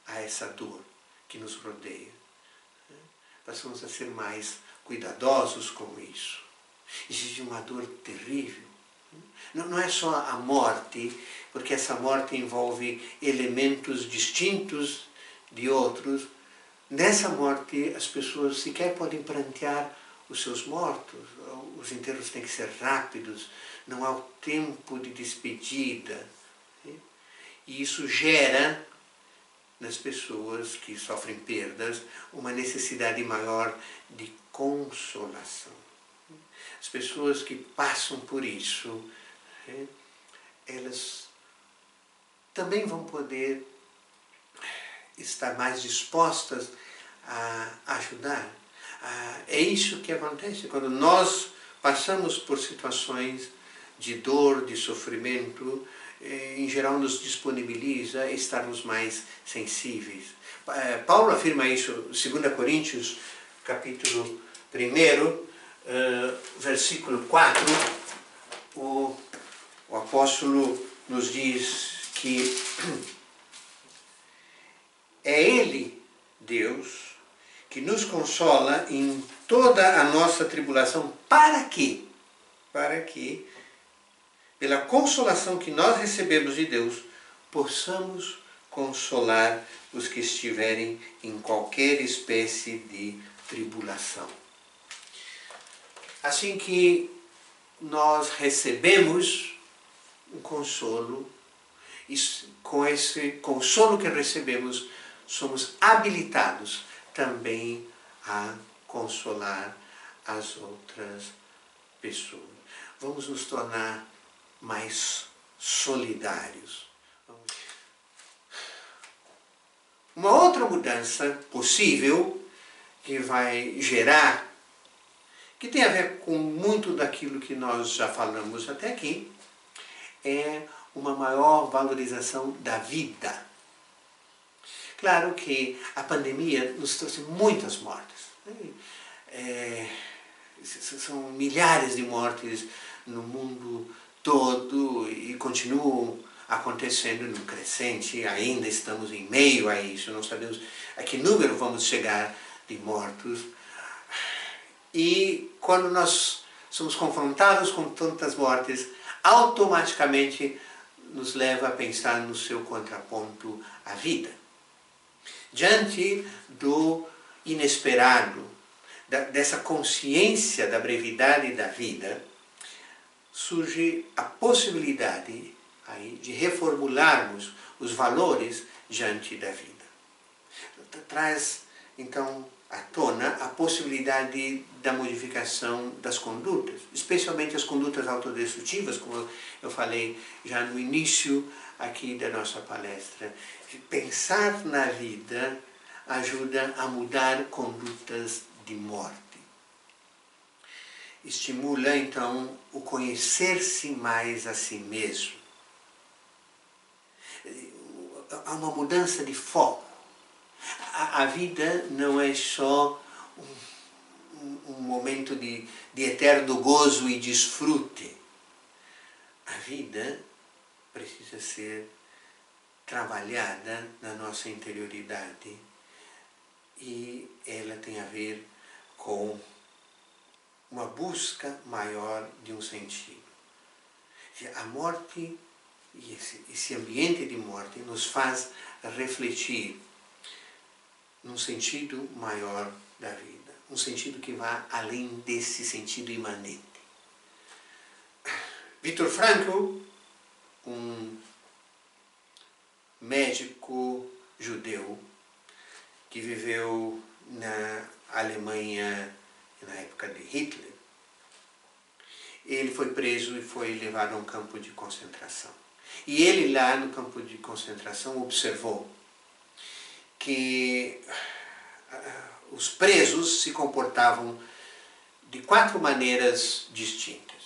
a essa dor que nos rodeia. Passamos a ser mais cuidadosos com isso. Existe uma dor terrível. Não é só a morte, porque essa morte envolve elementos distintos de outros. Nessa morte, as pessoas sequer podem prantear os seus mortos. Os enterros têm que ser rápidos, não há o tempo de despedida. E isso gera nas pessoas que sofrem perdas uma necessidade maior de consolação. As pessoas que passam por isso, elas também vão poder estar mais dispostas a ajudar. É isso que acontece quando nós passamos por situações de dor, de sofrimento. Em geral nos disponibiliza a estarmos mais sensíveis. Paulo afirma isso, 2 Coríntios, capítulo 1, versículo 4, o apóstolo nos diz que é Ele, Deus, que nos consola em toda a nossa tribulação. Para quê? Para que pela consolação que nós recebemos de Deus, possamos consolar os que estiverem em qualquer espécie de tribulação. Assim que nós recebemos um consolo, e com esse consolo que recebemos, somos habilitados também a consolar as outras pessoas. Vamos nos tornar mais solidários. Uma outra mudança possível que vai gerar, que tem a ver com muito daquilo que nós já falamos até aqui, é uma maior valorização da vida. Claro que a pandemia nos trouxe muitas mortes. São milhares de mortes no mundo todo e continuam acontecendo num crescente, ainda estamos em meio a isso, não sabemos a que número vamos chegar de mortos. E quando nós somos confrontados com tantas mortes, automaticamente nos leva a pensar no seu contraponto à vida. Diante do inesperado, dessa consciência da brevidade da vida, surge a possibilidade aí de reformularmos os valores diante da vida. Traz, então, à tona a possibilidade da modificação das condutas, especialmente as condutas autodestrutivas, como eu falei já no início aqui da nossa palestra. Pensar na vida ajuda a mudar condutas de morte. Estimula, então, o conhecer-se mais a si mesmo. Há uma mudança de foco. A vida não é só um momento de eterno gozo e desfrute. A vida precisa ser trabalhada na nossa interioridade e ela tem a ver com uma busca maior de um sentido. A morte e esse ambiente de morte nos faz refletir num sentido maior da vida, um sentido que vá além desse sentido imanente. Viktor Frankl, um médico judeu que viveu na Alemanha na época de Hitler, ele foi preso e foi levado a um campo de concentração. E ele lá no campo de concentração observou que os presos se comportavam de 4 maneiras distintas.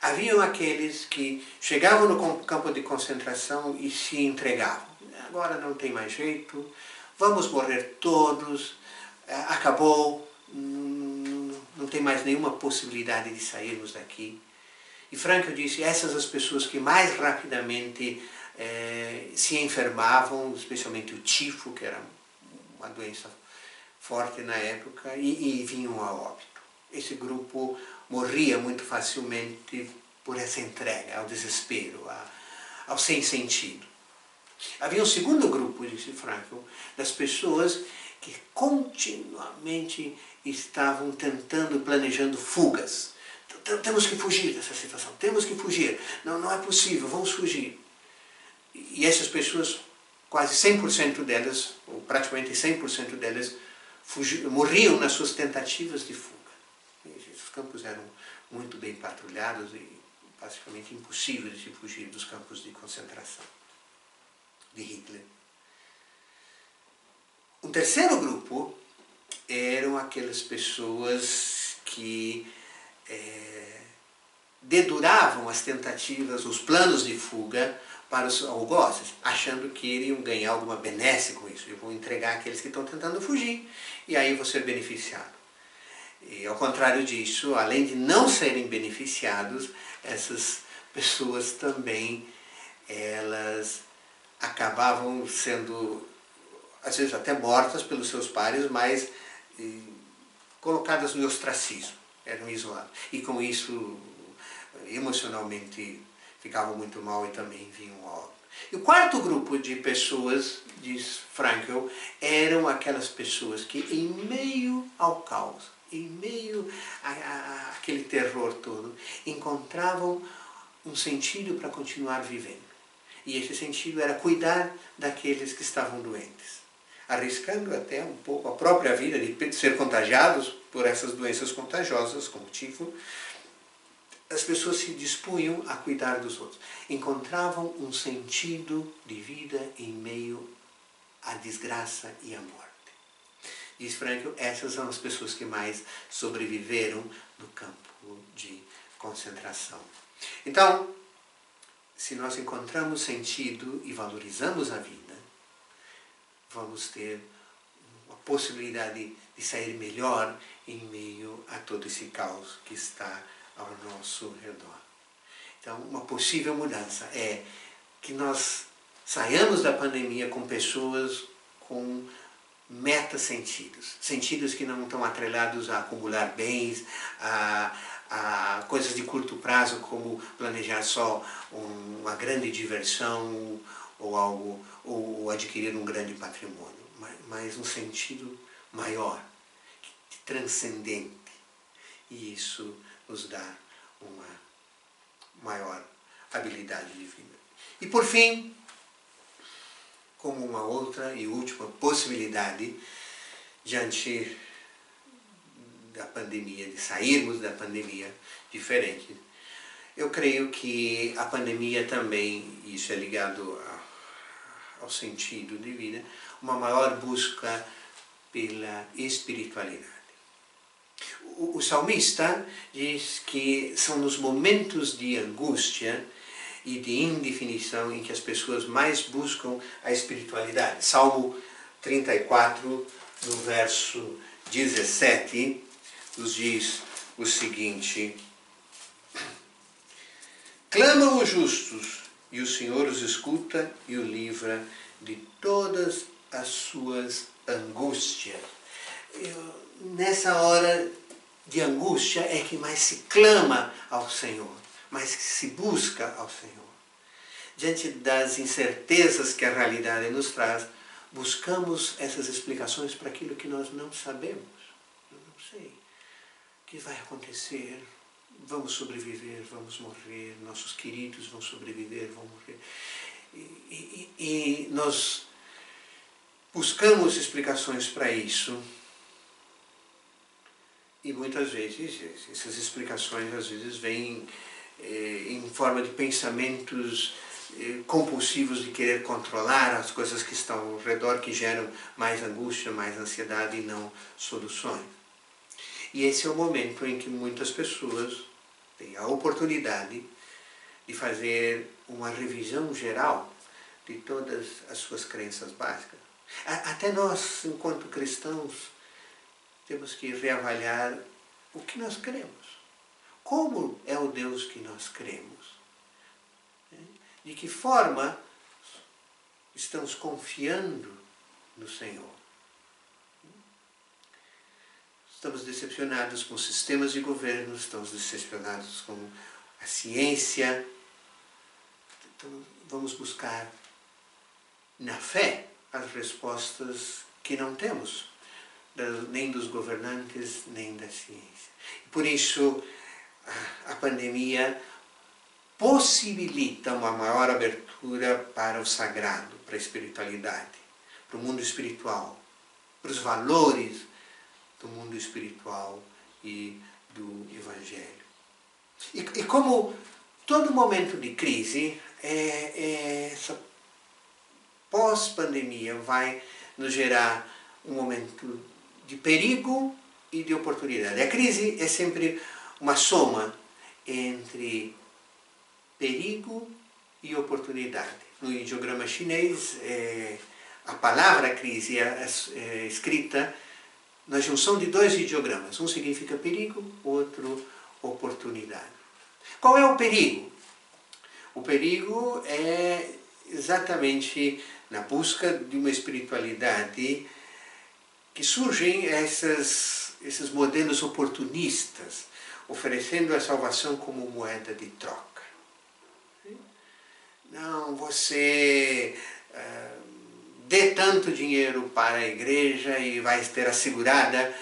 Haviam aqueles que chegavam no campo de concentração e se entregavam. Agora não tem mais jeito, vamos morrer todos, acabou, não tem mais nenhuma possibilidade de sairmos daqui. E Frankl disse, essas as pessoas que mais rapidamente se enfermavam, especialmente o tifo, que era uma doença forte na época, e vinham a óbito. Esse grupo morria muito facilmente por essa entrega ao desespero, ao sem sentido. Havia um segundo grupo, disse Frankl, das pessoas que continuamente estavam tentando, planejando fugas. Temos que fugir dessa situação, temos que fugir, não é possível, vamos fugir. E essas pessoas, quase 100% delas, ou praticamente 100% delas, morriam nas suas tentativas de fuga. Os campos eram muito bem patrulhados e praticamente impossível de se fugir dos campos de concentração de Hitler. Um terceiro grupo eram aquelas pessoas que deduravam as tentativas, os planos de fuga para os algozes, achando que iriam ganhar alguma benesse com isso. Eu vou entregar aqueles que estão tentando fugir e aí vou ser beneficiado. E ao contrário disso, além de não serem beneficiados, essas pessoas também, elas acabavam sendo, às vezes até mortas pelos seus pares, mas colocadas no ostracismo, eram isolados. E com isso emocionalmente ficavam muito mal e também vinham ao óbito. E o quarto grupo de pessoas, diz Frankl, eram aquelas pessoas que em meio ao caos, em meio àquele terror todo, encontravam um sentido para continuar vivendo. E esse sentido era cuidar daqueles que estavam doentes, arriscando até um pouco a própria vida de ser contagiados por essas doenças contagiosas, como o tifo. As pessoas se dispunham a cuidar dos outros. Encontravam um sentido de vida em meio à desgraça e à morte. Diz Frankl, essas são as pessoas que mais sobreviveram no campo de concentração. Então, se nós encontramos sentido e valorizamos a vida, vamos ter a possibilidade de sair melhor em meio a todo esse caos que está ao nosso redor. Então, uma possível mudança é que nós saiamos da pandemia com pessoas com meta-sentidos, sentidos que não estão atrelados a acumular bens, a coisas de curto prazo, como planejar só uma grande diversão ou algo, ou adquirir um grande patrimônio, mas um sentido maior, transcendente. E isso nos dá uma maior habilidade de vida. E por fim, como uma outra e última possibilidade, diante da pandemia, de sairmos da pandemia diferente, eu creio que a pandemia também, isso é ligado ao sentido de vida, uma maior busca pela espiritualidade. O salmista diz que são nos momentos de angústia e de indefinição em que as pessoas mais buscam a espiritualidade. Salmo 34, no verso 17, nos diz o seguinte: clamam os justos, e o Senhor os escuta e o livra de todas as suas angústias. Nessa hora de angústia é que mais se clama ao Senhor, mais que se busca ao Senhor. Diante das incertezas que a realidade nos traz, buscamos essas explicações para aquilo que nós não sabemos. Eu não sei o que vai acontecer, vamos sobreviver, vamos morrer, nossos queridos vão sobreviver, vão morrer. E nós buscamos explicações para isso. E muitas vezes, essas explicações às vezes vêm em forma de pensamentos compulsivos de querer controlar as coisas que estão ao redor, que geram mais angústia, mais ansiedade e não soluções. E esse é o momento em que muitas pessoas têm a oportunidade de fazer uma revisão geral de todas as suas crenças básicas. Até nós, enquanto cristãos, temos que reavaliar o que nós cremos. Como é o Deus que nós cremos? De que forma estamos confiando no Senhor? Estamos decepcionados com sistemas de governo, estamos decepcionados com a ciência. Então, vamos buscar na fé as respostas que não temos, nem dos governantes, nem da ciência. Por isso, a pandemia possibilita uma maior abertura para o sagrado, para a espiritualidade, para o mundo espiritual, para os valores do mundo espiritual e do Evangelho. E como todo momento de crise, essa pós-pandemia vai nos gerar um momento de perigo e de oportunidade. A crise é sempre uma soma entre perigo e oportunidade. No ideograma chinês, a palavra crise é escrita na junção de dois ideogramas. Um significa perigo, outro oportunidade. Qual é o perigo? O perigo é exatamente na busca de uma espiritualidade que surgem essas esses modelos oportunistas, oferecendo a salvação como moeda de troca. Não, você dê tanto dinheiro para a igreja e vai ter assegurada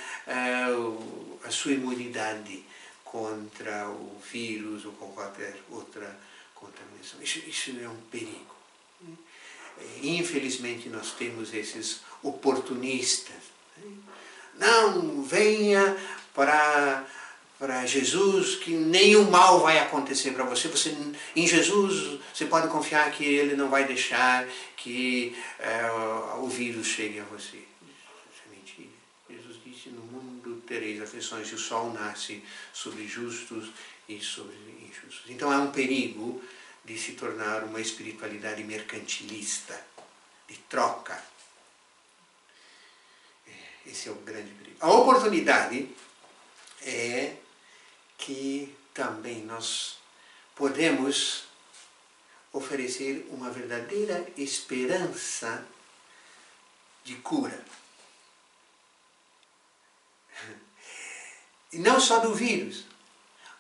a sua imunidade contra o vírus ou com qualquer outra contaminação. Isso é um perigo. Infelizmente nós temos esses oportunistas. Não, venha para Jesus que nenhum mal vai acontecer para você. Em Jesus você pode confiar que Ele não vai deixar que o vírus chegue a você. Isso é mentira. Jesus disse, no mundo tereis aflições, e o sol nasce sobre justos e sobre injustos. Então há um perigo de se tornar uma espiritualidade mercantilista, de troca. Esse é o grande perigo. A oportunidade é que também nós podemos oferecer uma verdadeira esperança de cura. E não só do vírus,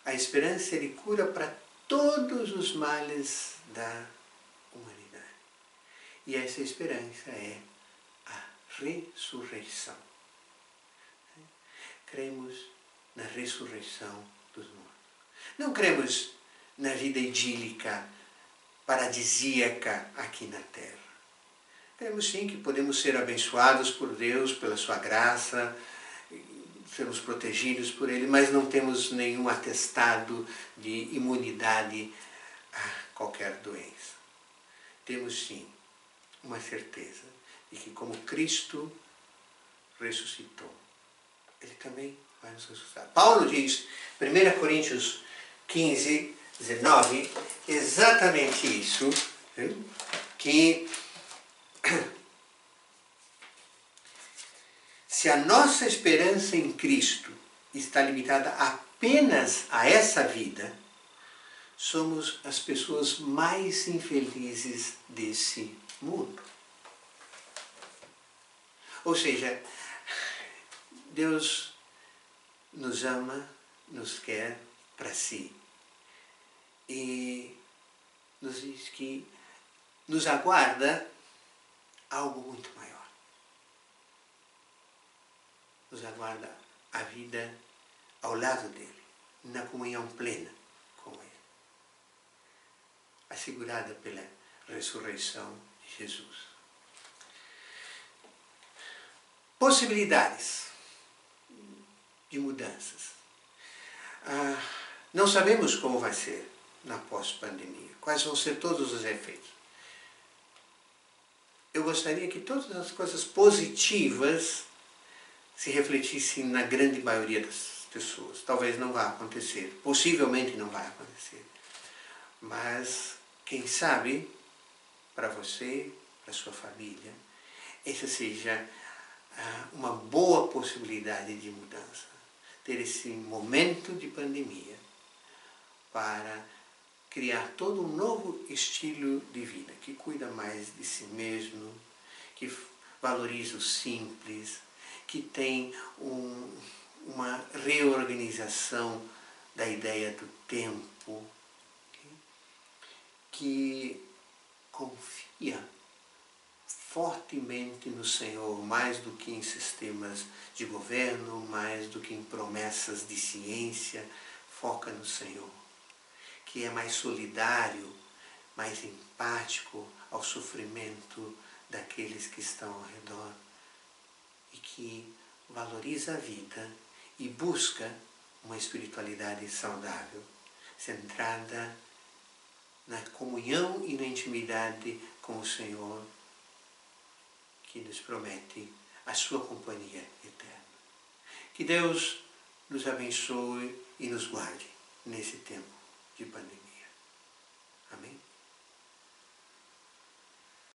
a esperança de cura para todos os males da humanidade. E essa esperança é a ressurreição. Cremos na ressurreição dos mortos. Não cremos na vida idílica, paradisíaca aqui na Terra. Cremos sim que podemos ser abençoados por Deus, pela sua graça, sermos protegidos por Ele, mas não temos nenhum atestado de imunidade a qualquer doença. Temos sim uma certeza de que como Cristo ressuscitou, Ele também vai nos ressuscitar. Paulo diz, 1 Coríntios 15, 19, exatamente isso, que se a nossa esperança em Cristo está limitada apenas a essa vida, somos as pessoas mais infelizes desse mundo. Ou seja, Deus nos ama, nos quer para si. E nos diz que nos aguarda algo muito maior. Nos aguarda a vida ao lado dele, na comunhão plena com ele, assegurada pela ressurreição de Jesus. Possibilidades de mudanças. Não sabemos como vai ser na pós-pandemia, quais vão ser todos os efeitos. Eu gostaria que todas as coisas positivas se refletissem na grande maioria das pessoas. Talvez não vá acontecer, possivelmente não vai acontecer. Mas, quem sabe, para você, para sua família, essa seja uma boa possibilidade de mudança. Ter esse momento de pandemia para criar todo um novo estilo de vida, que cuida mais de si mesmo, que valoriza o simples, que tem uma reorganização da ideia do tempo, que confia fortemente no Senhor, mais do que em sistemas de governo, mais do que em promessas de ciência, foca no Senhor, que é mais solidário, mais empático ao sofrimento daqueles que estão ao redor e que valoriza a vida e busca uma espiritualidade saudável, centrada na comunhão e na intimidade com o Senhor, que nos promete a sua companhia eterna. Que Deus nos abençoe e nos guarde nesse tempo de pandemia. Amém?